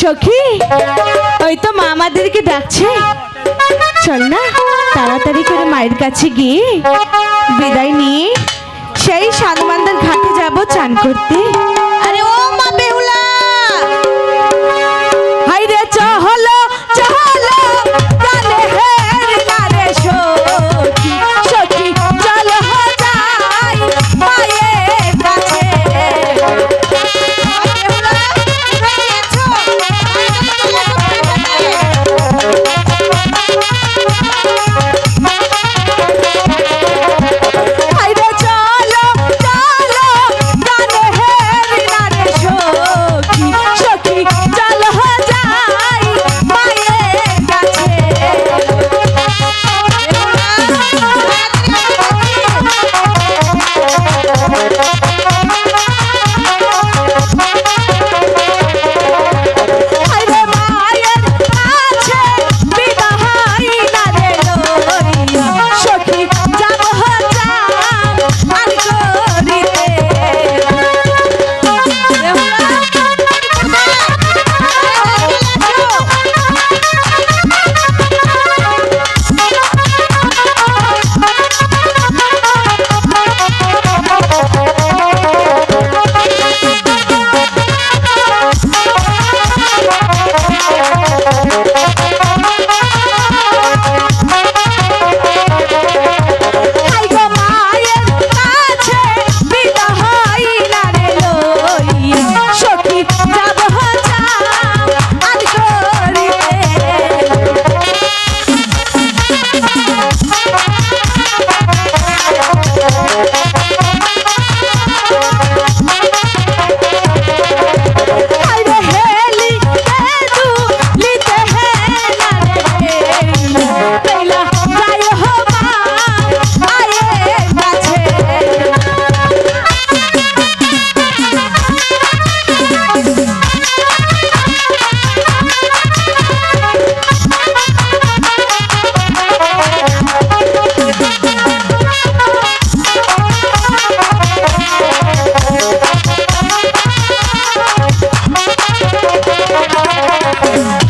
সখী, ওই তো মা আমাদেরকে ডাকছে, চল না তাড়াতাড়ি করে মায়ের কাছে গিয়ে বিদায় নিয়ে সেই সানুমানদের ঘাটে যাব চান করতে। আরে ও মা বেহুলা, হাই রে চহলো চহলো গানে হের গানে সখী, সখী চল হো যাই মায়ের কাছে। হাই রে চলো চলো গানে হের গানে সখী, সখী চল হো যাই মায়ের কাছে। হাই রে মায়ের কাছে বিদায় না রে লইয়া, সখী যাব হো যাই আর করিতে। হাই গো মায়ের কাছে বিদায় না রে লইয়া, সখী যাব হো যাই আর করিতে। হাই রে হেলি তেজু লিতে হেলা রে বেলা যাই হো মায়ের কাছে।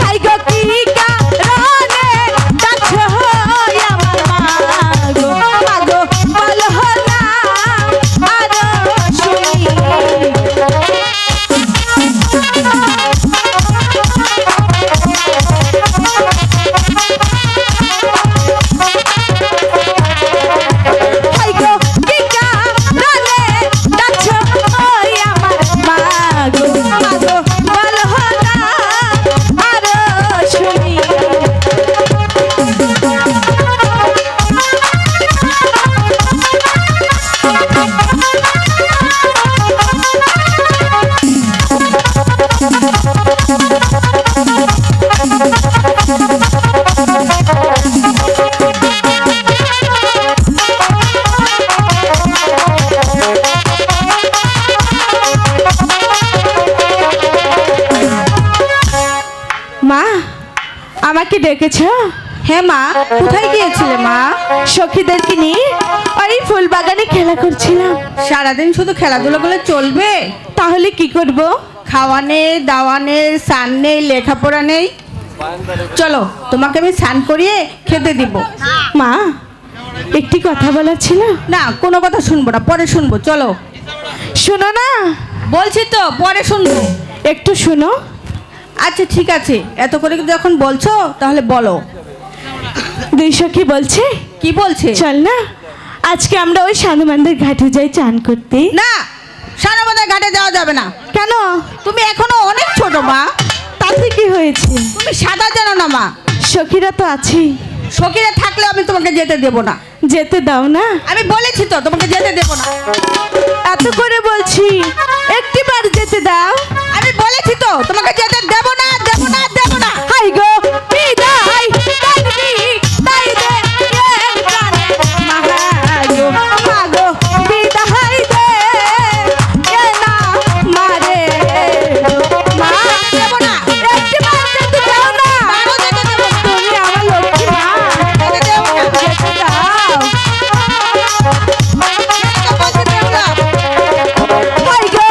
হাই গো কি কারণে ডাকছো আমার মাগো, মাগো বল হো না আরো শুনি। হাই গো কি কারণে ডাকছো আমার মাগো, মাগো বল হো না আরো শুনি। মা, আমাকে ডেকেছ? হ্যাঁ মা, কোথায় গিয়েছিলে মা? সখীদেরকে নিয়ে ওই ফুল বাগানে খেলা করছিলাম। সারাদিন শুধু খেলাধুলা করলে চলবে? তাহলে কি করব? খাওয়া নেই, দাওয়া নেই, স্নান নেই, লেখাপড়া নেই। চলো তোমাকে আমি স্নান করিয়ে খেতে দিব। মা, একটি কথা বলার ছিল। না, কোনো কথা শুনবো না, পরে শুনবো। চলো। শোনো না, বলছি তো পরে শুনবো। একটু শোনো। আচ্ছা ঠিক আছে, এত করে যখন বলছো তাহলে বলো। দুই সখী বলছে কি বলছে? চল না আজকে আমরা ওই সানুমানদের ঘাটে যাই চান করতে। না, সারাবাদা ঘাটে যাওয়া যাবে না। কেন? তুমি এখনো অনেক ছোট মা। তাতে কি হয়েছে? তুমি সাদা জানো না মা। সখীরা তো আছেই, সখীরা থাকলে আমি তোমাকে যেতে দেবো না। যেতে দাও না। আমি বলেছি তো তোমাকে যেতে দেবো না। এত করে বলছি, একটিবার যেতে দাও। আমি বলেছি তো তোমাকে যেতে দেবো না, দেবো না, দেবো না। হাই গো বিদায় কানবি তাই দে এর প্রাণে মাগো, মাগো বিদায় দে এ না মারে মা। দেবো না। একটিবার যেতে দাও না। আরো যেতে দেবো না। তুমি আমার লক্ষ্মী মা, যেতে দেবো না। যেতে দাও। যেতে বলছি দেবো না। হাই গো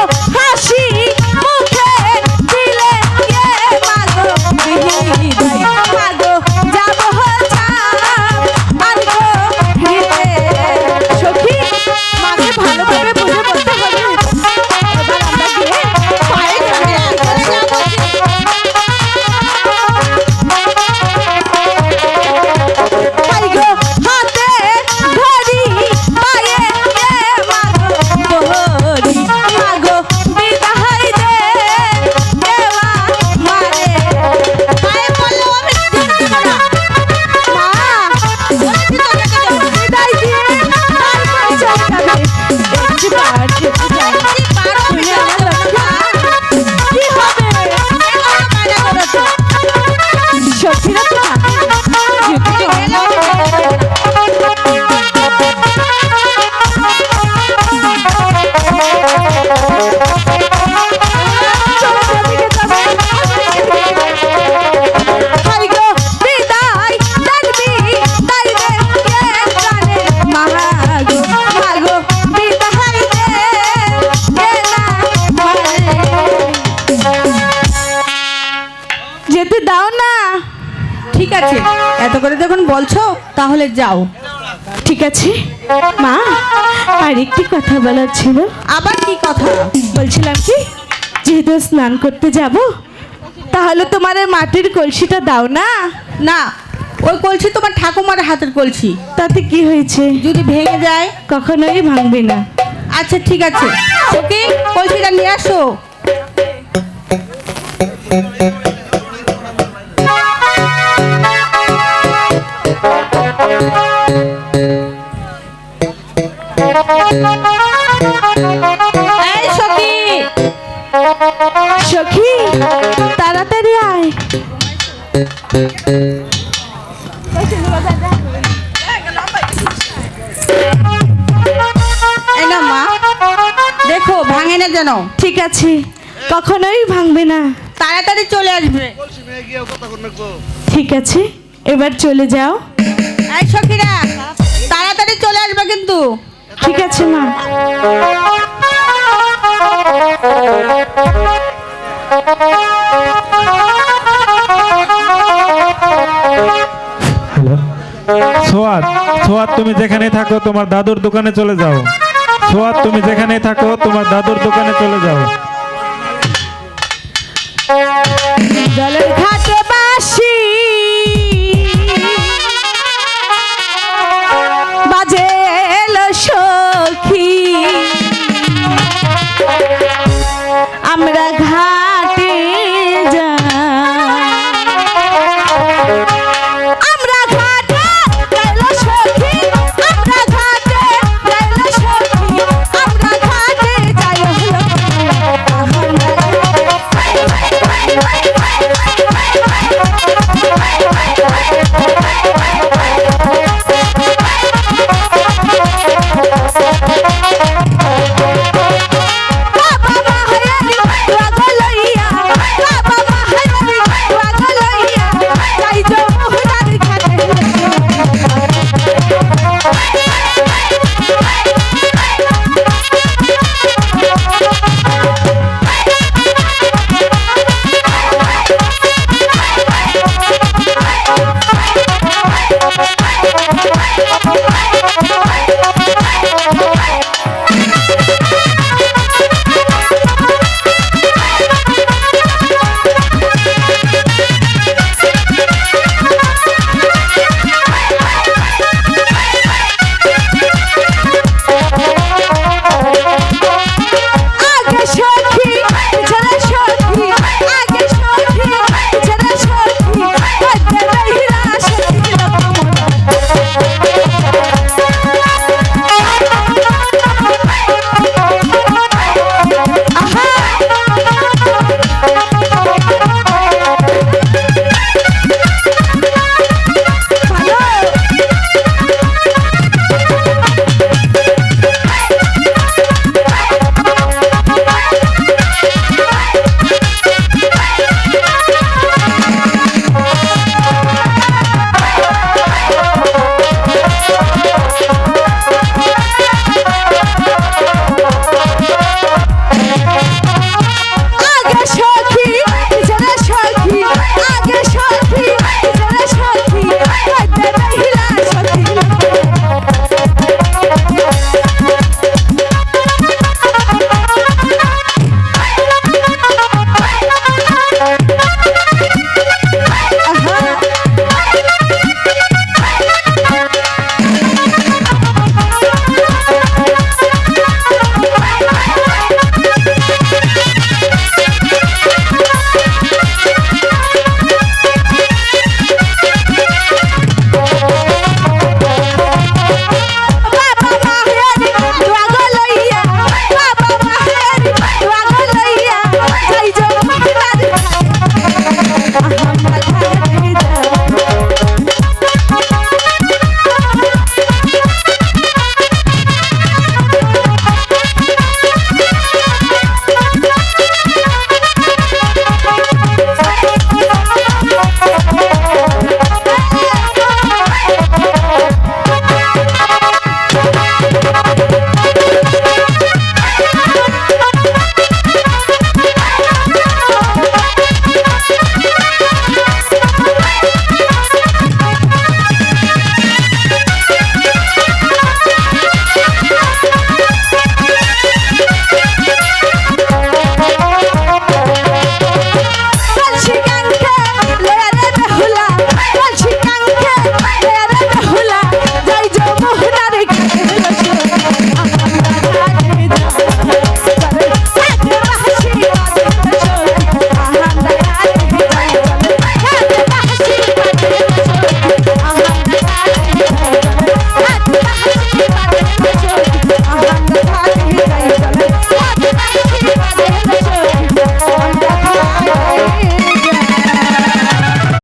এত করে যখন বলছো তাহলে যাও। ঠিক আছে মা, আর একটি কথা বলার ছিল। আবার কি কথা? বলছিলাম কি, যেহেতু স্নান করতে যাব, তাহলে তোমার এই মাটির কলসিটা দাও না। না, ওই কলসি তোমার ঠাকুমার হাতের কলসি, তাতে কি হয়েছে? যদি ভেঙে যায়? কখনোই ভাঙবে না। আচ্ছা ঠিক আছে, সখী কলসিটা নিয়ে আসো। এই সখী, সখী তাড়াতাড়ি আয়। এই না মা, দেখো ভাঙে না যেন। ঠিক আছে, কখনোই ভাঙবে না। তাড়াতাড়ি চলে আসবে। ঠিক আছে, এবার চলে যাও। এই সখীরা, তাড়াতাড়ি চলে আসবে কিন্তু। ঠিক আছে মা। হ্যালো সোয়াদ, সোয়াদ তুমি যেখানেই থাকো তোমার দাদুর দোকানে চলে যাও। সোয়াদ তুমি যেখানেই থাকো তোমার দাদুর দোকানে চলে যাও।